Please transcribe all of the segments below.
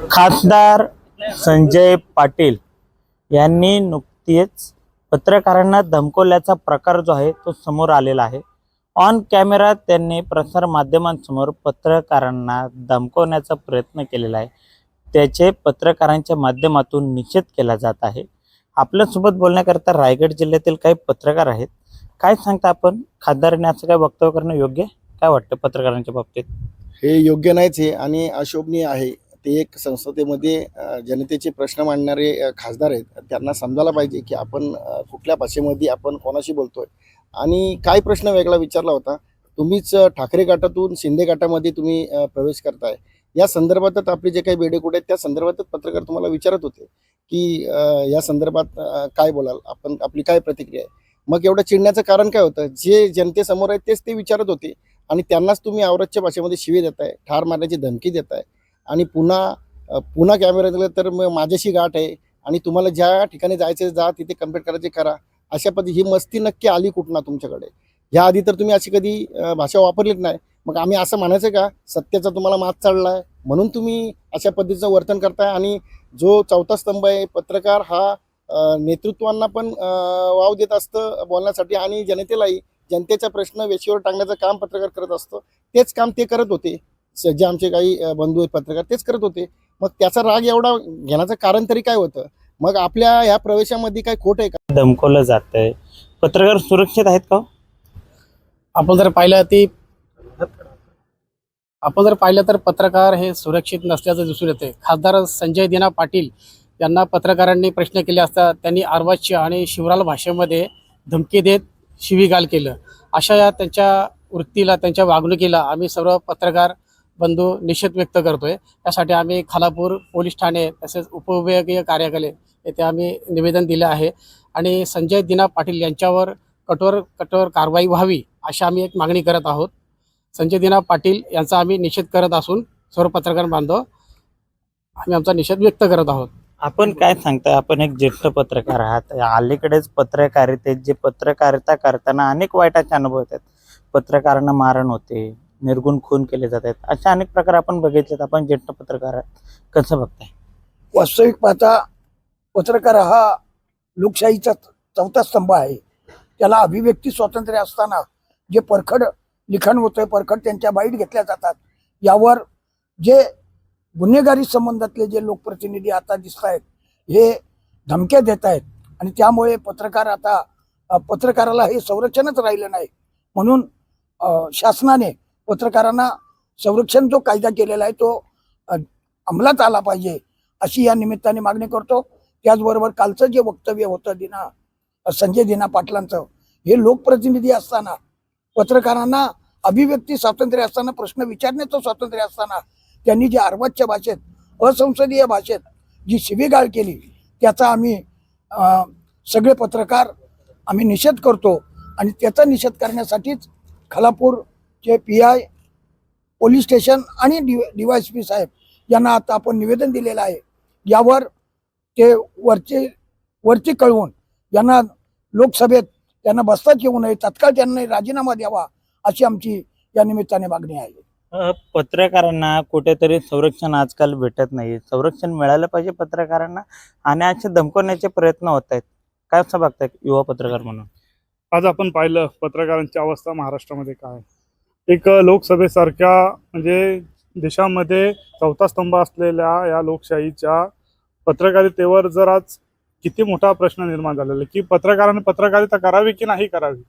खासदार संजय पाटील यांनी नुकतीच पत्रकारांना धमकवल्याचा प्रकार जो आहे तो समोर आलेला आहे। ऑन कॅमेरा त्यांनी प्रसार माध्यमांसमोर पत्रकारांना धमकवण्याचा प्रयत्न केलेला आहे। त्याचे पत्रकारांच्या माध्यमातून निषेध केला जात आहे। आपल्यासोबत बोलण्याकरता रायगड जिल्ह्यातील काही पत्रकार आहेत। काय सांगता आपण, खासदारांनी असं काय वक्तव्य करणं योग्य काय वाटतं पत्रकारांच्या बाबतीत? हे योग्य नाहीच आहे आणि अशोभनीय आहे। ते एक संसदेमध्ये जनतेचे प्रश्न मांडणारे खासदार आहेत। त्यांना समजायला पाहिजे की आपण कुठल्या भाषेमध्ये आपण कोणाशी बोलतोय आणि काय प्रश्न वेगळा विचारला होता। तुम्हीच ठाकरे गटातून शिंदे गटामध्ये तुम्ही प्रवेश करताय, या संदर्भातच आपले जे काही बेडेकुडे आहेत त्या संदर्भातच पत्रकार तुम्हाला विचारत होते की या संदर्भात काय बोलाल आपण, आपली काय प्रतिक्रिया आहे। मग एवढं चिडण्याचं कारण काय होतं? जे जनतेसमोर आहे तेच ते विचारत होते आणि त्यांनाच तुम्ही आवरतच्या भाषेमध्ये शिवी देताय, ठार मारण्याची धमकी देताय आणि पुन्हा कॅमेरा दिला तर माझ्याशी गाठ आहे आणि तुम्हाला ज्या ठिकाणी जायचं जा, तिथे कंप्लेंट करायची करा। अशा पद्धती ही मस्ती नक्की आली कुठनं तुमच्याकडे? ह्या आधी तर तुम्ही अशी कधी भाषा वापरलीच नाही। मग आम्ही असं म्हणायचं का सत्याचा तुम्हाला मात चढलाय म्हणून तुम्ही अशा पद्धतीचं वर्तन करताय? आणि जो चौथा स्तंभ आहे पत्रकार हा नेतृत्वांना पण वाव देत असतं बोलण्यासाठी आणि जनतेलाही जनतेचा प्रश्न वेशीवर टाकण्याचं काम पत्रकार करत असतो। तेच काम ते करत होते, जे आमचे काही बंधू आहेत पत्रकार तेच करत होते। मग त्याचा राग एवढा घेण्याचं कारण तरी काय होतं? मग आपल्या ह्या प्रवेशामध्ये काय खोट आहे का? धमकवलं जातंय, पत्रकार सुरक्षित आहेत का? आपण जर पाहिलं तर पत्रकार हे सुरक्षित नसल्याचं दिसून येते। खासदार संजय दिना पाटील यांना पत्रकारांनी प्रश्न केले असता त्यांनी अर्वाच्य आणि शिवराल भाषेमध्ये धमकी देत शिवीगाळ केलं। अशा या त्यांच्या वृत्तीला, त्यांच्या वागणुकीला आम्ही सर्व पत्रकार बंधू निषेध व्यक्त करतोय। त्यासाठी आम्ही खालापूर पोलीस ठाणे तसेच उपविभागीय कार्यालय येथे आम्ही निवेदन दिले आहे आणि संजय दिना पाटील यांच्यावर कठोर कारवाई व्हावी अशी आम्ही एक मागणी करत आहोत। संजय दिना पाटील यांचा आम्ही निषेध करत असून सर्व पत्रकार बांधव आम्ही आमचा निषेध व्यक्त करत आहोत। आपण काय सांगताय, आपण एक ज्येष्ठ पत्रकार आहात, अलीकडेच पत्रकारितेत जे पत्रकारिता करताना अनेक वाईटाचे अनुभव येतात, पत्रकारांना मारण होते, निर्गुण खून केले जातात, अशा अनेक प्रकार आपण बघितलेत। आपण ज्येष्ठ पत्रकार आहात, कसं बघताय? वास्तविक पाहता पत्रकार हा लोकशाहीचा चौथा स्तंभ आहे। त्याला अभिव्यक्ती स्वातंत्र्य असताना जे परखड लिखाण होतंय, परखड त्यांच्या बाईट घेतल्या जातात, यावर जे गुन्हेगारी संबंधातले जे लोकप्रतिनिधी आता दिसत आहेत हे धमक्या देत आहेत आणि त्यामुळे पत्रकाराला हे संरक्षणच राहिलं नाही। म्हणून शासनाने पत्रकारांना संरक्षण जो कायदा केलेला आहे तो अंमलात आला पाहिजे अशी या निमित्ताने मागणी करतो। त्याचबरोबर कालचं जे वक्तव्य होतं संजय दिना पाटलांचं, हे लोकप्रतिनिधी असताना, पत्रकारांना अभिव्यक्ती स्वातंत्र्य असताना, प्रश्न विचारण्याचं स्वातंत्र्य असताना त्यांनी जे अर्वाच्य भाषेत, असंसदीय भाषेत जी शिवीगाळ केली त्याचा आम्ही सगळे पत्रकार आम्ही निषेध करतो आणि त्याचा निषेध करण्यासाठीच खालापूरचे PI पोलीस स्टेशन आणि DYSP साहेब यांना आता आपण निवेदन दिलेलं आहे। यावर ते वरती कळवून यांना लोकसभेत त्यांना बसताच येऊ नये, तत्काळ त्यांना राजीनामा द्यावा अशी आमची या निमित्ताने मागणी आहे। पत्रकारांना कुठेतरी संरक्षण आजकाल भेटत नाही, संरक्षण मिळालं पाहिजे पत्रकारांना आणि असे धमकवण्याचे प्रयत्न होत आहेत। काय असं बघताय युवा पत्रकार म्हणून? आज आपण पाहिलं पत्रकारांची अवस्था महाराष्ट्रामध्ये काय, एक लोकसभेसारख्या म्हणजे देशामध्ये चौथा स्तंभ असलेल्या या लोकशाहीच्या पत्रकारितेवर जर आज किती मोठा प्रश्न निर्माण झालेला की पत्रकारांनी पत्रकारिता करावी की नाही करावी।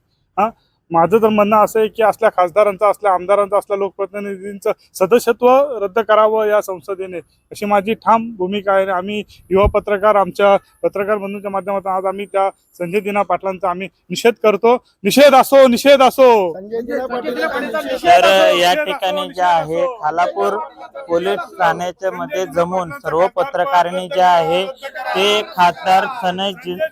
माझं तर म्हणणं असं आहे की असल्या खासदारांचं, असल्या आमदारांचं, असल्या लोकप्रतिनिधींचं सदस्यत्व रद्द करावं या संसदेने, अशी माझी ठाम भूमिका आहे। आम्ही युवा पत्रकार आमच्या पत्रकार बंधूंच्या माध्यमातून आज आम्ही त्या संजय दिना पाटलांचा आम्ही निषेध करतो। निषेध असो, निषेध असो। तर या ठिकाणी जे आहे खालापूर पोलीस ठाण्याच्या मध्ये जमून सर्व पत्रकारांनी जे आहे ते खासदार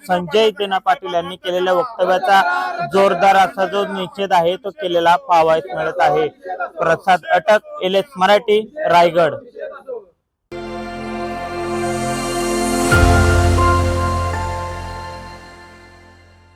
संजय दिना पाटील यांनी केलेल्या वक्तव्याचा जोरदार असा जो निषेध आहे तो केलेला पाहावयास मिळत आहे। प्रसाद अटक, LS मराठी, रायगड।